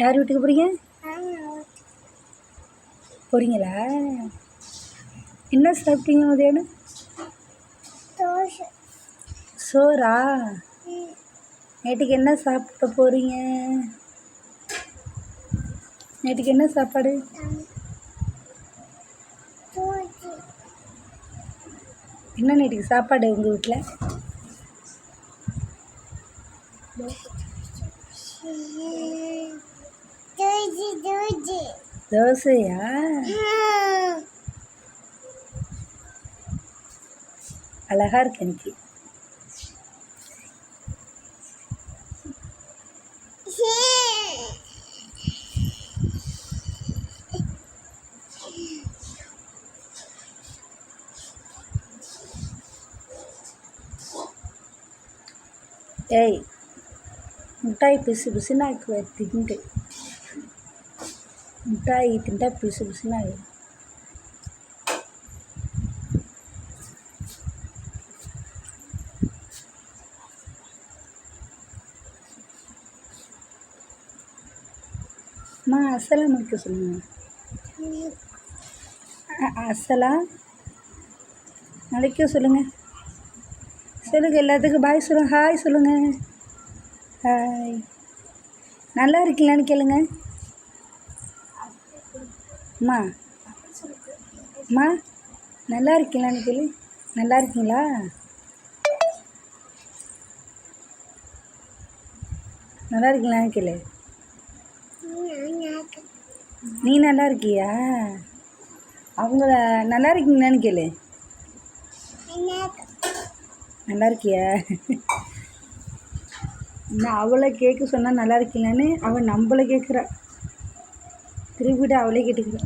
யார் வீட்டுக்கு போகிறீங்க? போகிறீங்களா? என்ன சாப்பிட்டீங்க மதியானம்? சோறா? நைட்டுக்கு என்ன சாப்பிட போகிறீங்க? நைட்டுக்கு என்ன சாப்பாடு? என்ன நைட்டுக்கு சாப்பாடு உங்கள் வீட்டில்? தோசையா? அழகா இருக்கு எனக்கு. ஏய், மிட்டாய் பிசு பிசுன்னு திண்டு. மிட்டாய் திண்டா பிசு பிசுன்னு ஆகும். அம்மா அஸ்ஸலாம் முடிக்க சொல்லுங்க. அஸ்ஸலாம் நாளைக்கும் சொல்லுங்கள். சொல்லுங்கள், எல்லாத்துக்கும் பாய் சொல்லுங்கள். ஹாய் சொல்லுங்கள். ஹாய். நல்லா இருக்கீங்களான்னு கேளுங்க. அம்மா அம்மா நல்லா இருக்கீங்களான்னு கேளு. நல்லா இருக்கீங்களா? நல்லா இருக்கீங்களான்னு கேளு. நீ நல்லா இருக்கியா? அவங்க நல்லா இருக்கீங்களான்னு கேளு. நல்லா இருக்கியா? நான் அவளை கேட்க சொன்னால் நல்லா இருக்கீங்களான்னு அவள் நம்மளை கேட்குறா. திருப்பிட்டு அவளே கேட்டுக்கிறா.